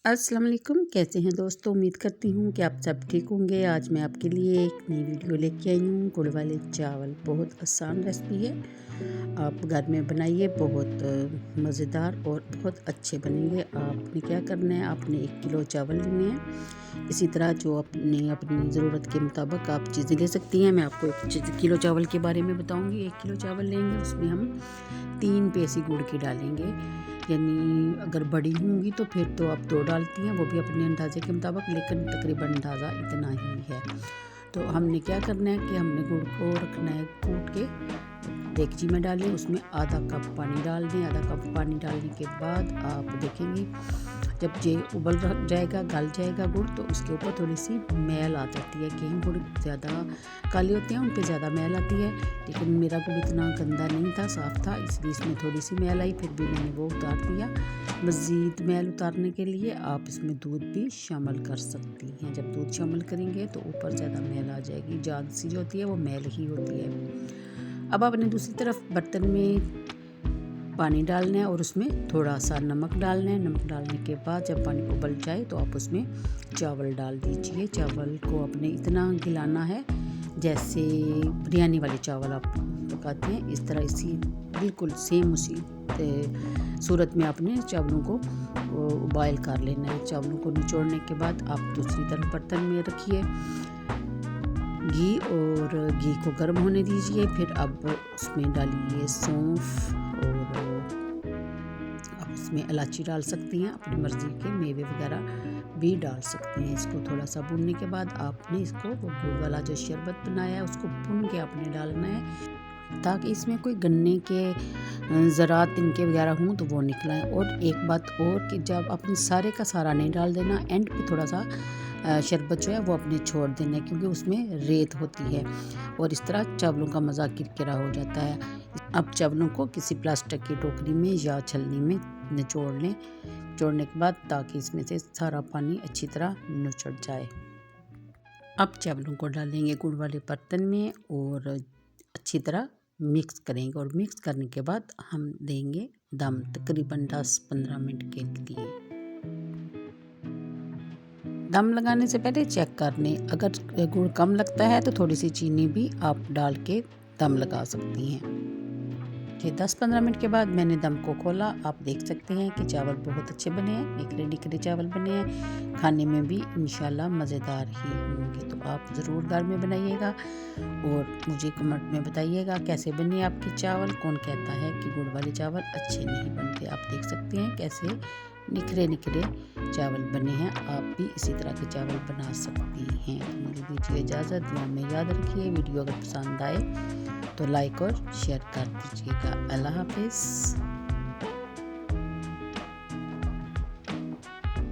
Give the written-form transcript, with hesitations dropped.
अस्सलाम वालेकुम, कैसे हैं दोस्तों। उम्मीद करती हूँ कि आप सब ठीक होंगे। आज मैं आपके लिए एक नई वीडियो लेके आई हूँ। गुड़ वाले चावल बहुत आसान रेसिपी है, आप घर में बनाइए। बहुत मज़ेदार और बहुत अच्छे बनेंगे। आपने क्या करना है, आपने 1 किलो चावल लेने हैं। इसी तरह जो अपनी ज़रूरत के मुताबिक आप चीज़ें ले सकती हैं। मैं आपको 1 किलो चावल के बारे में बताऊँगी। 1 किलो चावल लेंगे, उसमें हम 3 पैसी गुड़ की डालेंगे। यानी अगर बड़ी होंगी तो फिर तो आप 2 डालती हैं, वो भी अपने अंदाजे के मुताबिक, लेकिन तकरीबन अंदाज़ा इतना ही है। तो हमने क्या करना है कि हमने गुड़ को रखना है कूट के देगची में डालें, उसमें आधा कप पानी डाल दें। आधा कप पानी डालने के बाद आप देखेंगे जब ये उबल जाएगा, गल जाएगा गुड़, तो उसके ऊपर थोड़ी सी मैल आ जाती है। कहीं गुड़ ज़्यादा काले होते हैं, उन पे ज़्यादा मैल आती है, लेकिन मेरा गुड़ इतना गंदा नहीं था, साफ़ था, इसलिए इसमें थोड़ी सी मैल आई। फिर भी मैंने वो उतार दिया। मज़ीद मैल उतारने के लिए आप इसमें दूध भी शामिल कर सकती हैं। जब दूध शामिल करेंगे तो ऊपर ज़्यादा मैल आ जाएगी, जाग सी जो होती है वो मैल ही होती है। अब आपने दूसरी तरफ बर्तन में पानी डालना है और उसमें थोड़ा सा नमक डालना है। नमक डालने के बाद जब पानी उबल जाए तो आप उसमें चावल डाल दीजिए। चावल को आपने इतना गिलाना है जैसे बिरयानी वाले चावल आप पकाते हैं, इस तरह इसी बिल्कुल सेम उसी सूरत में आपने चावलों को बॉयल कर लेना है। चावलों को निचोड़ने के बाद आप दूसरी तरफ बर्तन में रखिए घी, और घी को गर्म होने दीजिए। फिर अब उसमें डालिए सौंफ, और आप इसमें इलायची डाल सकती हैं, अपनी मर्ज़ी के मेवे वगैरह भी डाल सकते हैं। इसको थोड़ा सा भूनने के बाद आपने इसको वो गुड़ वाला जो शरबत बनाया है उसको भून के आपने डालना है, ताकि इसमें कोई गन्ने के ज़रात तिनके वगैरह हों तो वो निकलाएं। और एक बात और कि जब अपने सारे का सारा नहीं डाल देना, एंड पे थोड़ा सा शरबत जो है वो अपने छोड़ देना है, क्योंकि उसमें रेत होती है और इस तरह चावलों का मज़ा किरकिरा हो जाता है। अब चावलों को किसी प्लास्टिक की टोकरी में या छलनी में निचोड़ लें, निचोड़ने के बाद, ताकि इसमें से सारा पानी अच्छी तरह निचड़ जाए। अब चावलों को डालेंगे गुड़ वाले बर्तन में और अच्छी तरह मिक्स करेंगे, और मिक्स करने के बाद हम देंगे दम तकरीबन 10-15 मिनट के लिए। दम लगाने से पहले चेक कर लें, अगर गुड़ कम लगता है तो थोड़ी सी चीनी भी आप डाल के दम लगा सकती हैं। कि 10-15 मिनट के बाद मैंने दम को खोला, आप देख सकते हैं कि चावल बहुत अच्छे बने हैं, निकले निकले चावल बने हैं, खाने में भी इंशाल्लाह मज़ेदार ही होंगे। तो आप ज़रूर घर में बनाइएगा और मुझे कमेंट में बताइएगा कैसे बने आपके चावल। कौन कहता है कि गुड़ वाले चावल अच्छे नहीं बनते। आप देख सकते हैं कैसे निखरे निखरे चावल बने हैं, आप भी इसी तरह के चावल बना सकती हैं। मुझे दीजिए इजाज़त, दुआ में याद रखिए। वीडियो अगर पसंद आए तो लाइक और शेयर कर दीजिएगा। अल्लाह हाफिज़।